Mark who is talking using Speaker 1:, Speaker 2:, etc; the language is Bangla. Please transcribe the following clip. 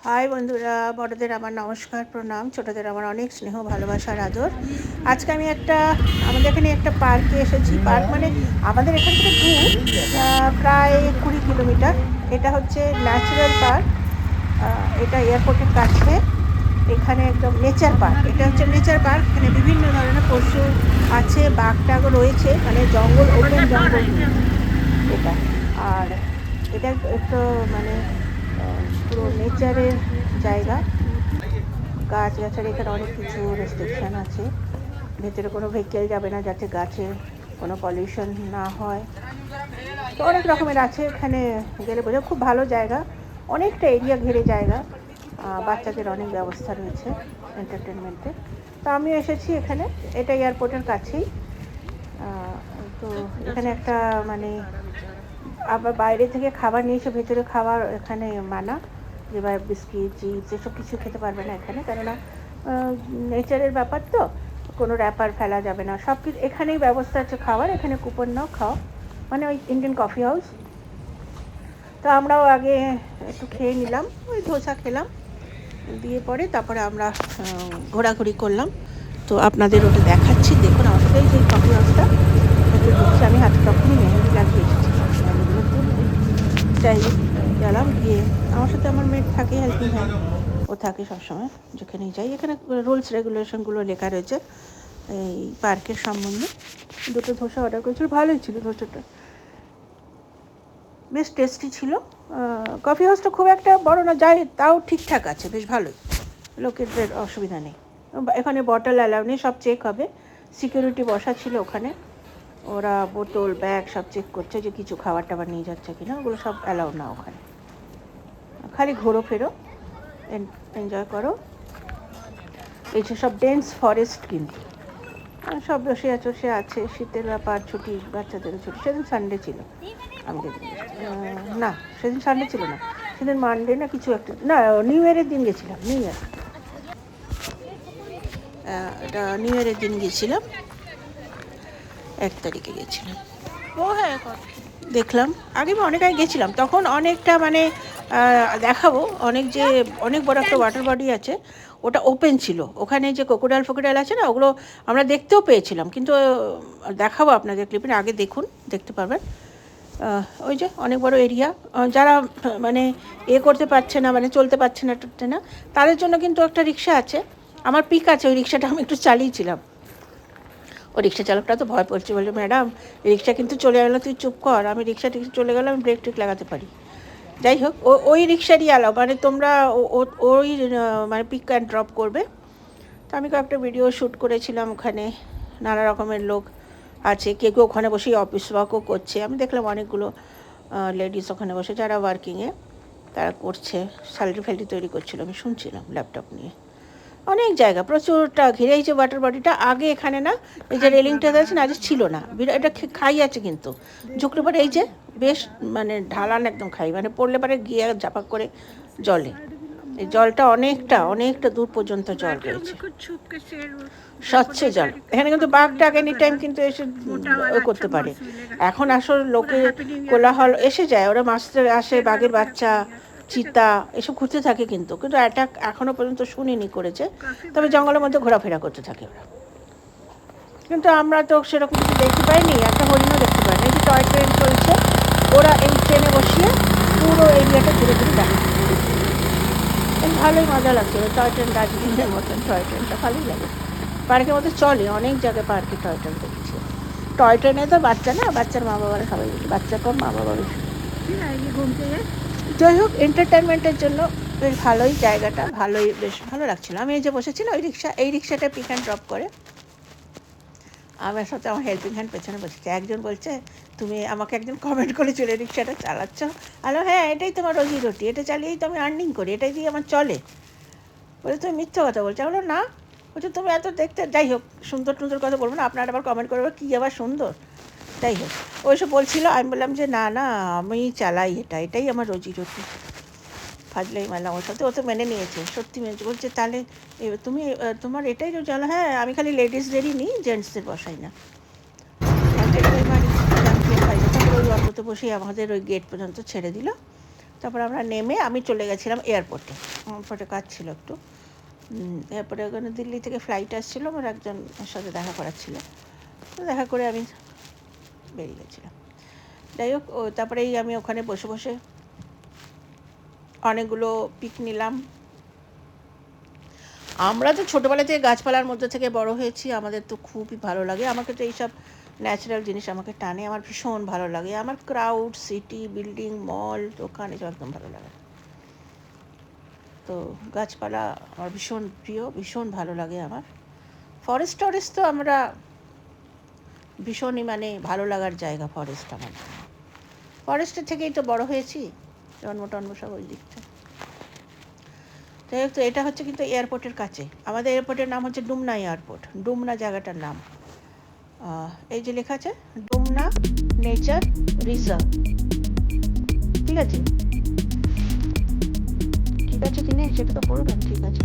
Speaker 1: হাই বন্ধুরা, বড়দের আমার নমস্কার, প্রণাম। ছোটদের আমার অনেক স্নেহ, ভালোবাসার আদর। আজকে আমি আমাদের এখানে একটা পার্কে এসেছি। পার্ক মানে আমাদের এখান থেকে দূর, প্রায় 20 কিলোমিটার। এটা হচ্ছে ন্যাচারাল পার্ক। এটা এয়ারপোর্টের কাছে। এখানে একদম নেচার পার্ক। এটা হচ্ছে নেচার পার্ক। এখানে বিভিন্ন ধরনের পশু আছে, বাঘ টাঘ রয়েছে, মানে জঙ্গল, ওপেন জঙ্গল কিন্তু এটা। আর এটা একটু মানে পুরো নেচারের জায়গা। গাছগাছালি, এখানে অনেক কিছু রেস্ট্রিকশান আছে। ভেতরে কোনো ভেহিকেল যাবে না, যাতে গাছে কোনো পলিউশন না হয়। তো অনেক রকমের আছে এখানে। গেলে বোঝা, খুব ভালো জায়গা। অনেকটা এরিয়া ঘিরে জায়গা। বাচ্চাদের অনেক ব্যবস্থা রয়েছে এন্টারটেনমেন্টের। তো আমিও এসেছি এখানে। এটা এয়ারপোর্টের কাছেই। তো এখানে একটা মানে আবার বাইরে থেকে খাবার নিয়ে এসে ভেতরে খাবার এখানে মানা। এবার বিস্কিট, চিপস এসব কিছু খেতে পারবে না এখানে, কেননা নেচারের ব্যাপার তো। কোনো র্যাপার ফেলা যাবে না, সব কিছু এখানেই ব্যবস্থা আছে খাওয়ার। এখানে কুপন নাও, খাও। মানে ওই ইন্ডিয়ান কফি হাউস। তো আমরাও আগে একটু খেয়ে নিলাম, ওই ধোসা খেলাম, দিয়ে পরে তারপরে আমরা ঘোরাঘুরি করলাম। তো আপনাদের ওটা দেখাচ্ছি, দেখুন আমার সাথে এই যে কফি হাউসটা একটু ঢুকছে। আমি হাতে তখনই মেহেন্দি লাগিয়ে এসেছি, সবসময় এগুলো তুলবো। যাই হোক, গেলাম, গিয়ে আমার সাথে আমার মেয়ের থাকে, হেল্পিং হ্যান্ড। ও থাকে সবসময় যেখানেই যাই। এখানে রুলস রেগুলেশনগুলো লেখা রয়েছে এই পার্কের সম্বন্ধে। দুটো ধোসা অর্ডার করেছিল, ভালোই ছিল ধোসাটা, বেশ টেস্টি ছিল। কফি হাউসটা খুব একটা বড় না, যাই তাও ঠিকঠাক আছে, বেশ ভালোই। লোকেদের অসুবিধা নেই। এখানে বটল অ্যালাউ নেই, সব চেক হবে। সিকিউরিটি বসা ছিল ওখানে, ওরা বোতল ব্যাগ সব চেক করছে যে কিছু খাবার টাবার নিয়ে যাচ্ছে কিনা। ওগুলো সব অ্যালাউ না ওখানে। খালি ঘোরো ফেরো, এনজয় করো। এই যে সব ডেন্স ফরেস্ট কিন্তু, সব বসে আছে। শীতের ব্যাপার, ছুটি, বাচ্চাদেরও ছুটি। সেদিন সানডে ছিল, আমি যেদিন না, সেদিন সানডে ছিল না, সেদিন মানডে না কিছু একটা, না নিউ ইয়ারের দিন গেছিলাম। নিউ ইয়ার, এটা নিউ ইয়ারের দিন গেছিলাম, 1 তারিখে গেছিলাম। ও হ্যাঁ, দেখলাম। আগে আমি অনেক আগে গেছিলাম, তখন অনেকটা মানে দেখাবো, অনেক বড় একটা ওয়াটার বডি আছে। ওটা ওপেন ছিল। ওখানে যে ক্রোকোডাইল ফোকোডাইল আছে না, ওগুলো আমরা দেখতেও পেয়েছিলাম, কিন্তু দেখাবো আপনাদের ক্লিপে, আগে দেখুন, দেখতে পারবেন। ওই যে অনেক বড় এরিয়া। যারা মানে করতে পারছে না, মানে চলতে পারছে না টুটতে না, তাদের জন্য কিন্তু একটা রিক্সা আছে। আমার পিক আছে, ওই রিক্সাটা আমি একটু চালিয়েছিলাম। ও রিক্সা চালকটা তো ভয় পড়ছে, বলছে ম্যাডাম রিক্সা কিন্তু চলে গেলো, তুই চুপ কর। আমি রিক্সা চলে গেলাম, আমি ব্রেক ট্রেক লাগাতে পারি। যাই হোক, ওই রিক্সারই অ্যালাও, মানে তোমরা ওই মানে পিক অ্যান্ড ড্রপ করবে। তো আমি কয়েকটা ভিডিও শ্যুট করেছিলাম ওখানে। নানা রকমের লোক আছে, কেউ কেউ ওখানে বসেই অফিস ওয়ার্কও করছে। আমি দেখলাম অনেকগুলো লেডিস ওখানে বসে, যারা ওয়ার্কিংয়ে, তারা করছে, স্যালারি ফ্যালারি তৈরি করছিল। আমি শুনছিলাম ল্যাপটপ নিয়ে। অনেক জায়গা প্রচুরটা ঘিরে। এই যে ওয়াটার বডিটা, আগে এখানে না, এই যে রেলিংটা আছে না, আজ ছিল না। এটা খাই আছে কিন্তু, ঝুঁকলে পরে এই যে বেশ মানে ঢালান একদম খাই, মানে পড়লে পরে গিয়ে ঝাপাক করে জলে। এই জলটা অনেকটা দূর পর্যন্ত জল রয়েছে, স্বচ্ছ জল। এখানে কিন্তু বাঘটা এনি টাইম কিন্তু এসে করতে পারে। এখন আসলে লোকে কোলাহল এসে যায়, ওরা মাছতে আসে, বাঘের বাচ্চা, চিতা এসব ঘুরতে থাকে, কিন্তু অ্যাটাক এখনও পর্যন্ত শুনিনি করেছে। তবে জঙ্গলের মধ্যে ঘোরাফেরা করতে থাকে ওরা। কিন্তু আমরা তো সেরকম কিছু দেখতে পাইনি, একটা হরিণও দেখতে পাইনি। এই যে টয় ট্রেন চলছে, ওরা এই ট্রেনে বসিয়ে পুরো এরিয়াটা ঘুরে ঘুরে দেখা। ভালোই মজা লাগছে। টয় ট্রেন, দার্জিলিংয়ের মতন টয় ট্রেনটা ভালোই লাগে। পার্কের মধ্যে চলে, অনেক জায়গায় পার্কে টয় ট্রেন দেখেছি। টয় ট্রেনে তো বাচ্চা না, বাচ্চার মা বাবারা সবাই, বাচ্চা কম, মা বাবা বেশি। যাই হোক, এন্টারটেনমেন্টের জন্য বেশ ভালোই জায়গাটা, বেশ ভালো লাগছিল। আমি এই যে বসেছি না, এই রিক্সাটা পিক অ্যান্ড ড্রপ করে। আমার সাথে আমার হেল্পিং হ্যান্ড পেছনে বসেছে। একজন বলছে, তুমি আমাকে একজন কমেন্ট করেছিল, রিক্সাটা চালাচ্ছ? আলো হ্যাঁ, এটাই তোমার রোজি রুটি, এটা চালিয়েই তো আমি আর্নিং করি, এটাই দিয়ে আমার চলে। বলে তুমি মিথ্যা কথা বলছো। বলো না, বলছো তুমি এত দেখতে। যাই হোক, সুন্দর টুন্দর কথা বলবো না, আপনারা আবার কমেন্ট করবে কী আবার সুন্দর। যাই হোক, ওইসব বলছিল। আমি বললাম যে না না, আমি চালাই, এটাই আমার রোজি রুটি। ফাজলাই মারলাম ওর সাথে। ও তো মেনে নিয়েছে, সত্যি মেনেছে। বলছে তাহলে তুমি তোমার এটাই রোজ? হ্যাঁ, আমি খালি লেডিসদেরই নিই, জেন্টসদের বসাই না। ওই অটোতে বসেই আমাদের ওই গেট পর্যন্ত ছেড়ে দিল। তারপর আমরা নেমে আমি চলে গেছিলাম এয়ারপোর্টে। এয়ারপোর্টে কাজ ছিল একটু। এয়ারপোর্টে ওখানে দিল্লি থেকে ফ্লাইট আসছিলো, আমার একজনের সাথে দেখা করার ছিল, তো দেখা করে আমি বেরিয়ে গেছিলাম। যাই হোক, তারপরেই আমি ওখানে বসে বসে অনেকগুলো পিক নিলাম। আমরা তো ছোটোবেলা থেকে গাছপালার মধ্যে থেকে বড় হয়েছি, আমাদের তো খুবই ভালো লাগে। আমাকে তো এইসব ন্যাচারাল জিনিস আমাকে টানে, আমার ভীষণ ভালো লাগে। আমার ক্রাউড, সিটি, বিল্ডিং, মল, দোকান এসব একদম ভালো লাগে। তো গাছপালা আমার ভীষণ প্রিয়, ভীষণ ভালো লাগে আমার। ফরেস্ট তো আমরা ভীষণই মানে ভালো লাগার জায়গা ফরেস্ট আমার। ফরেস্টের থেকেই তো বড় হয়েছি, জন্ম সব ওই দিকটা। যাই হোক, তো এটা হচ্ছে কিন্তু এয়ারপোর্টের কাছে। আমাদের এয়ারপোর্টের নাম হচ্ছে ডুমনা এয়ারপোর্ট, ডুমনা জায়গাটার নাম। এই যে লেখা আছে ডুমনা নেচার রিজার্ভ, ঠিক আছে? ঠিক আছে কি নেই সেটা তো পড়বেন, ঠিক আছে।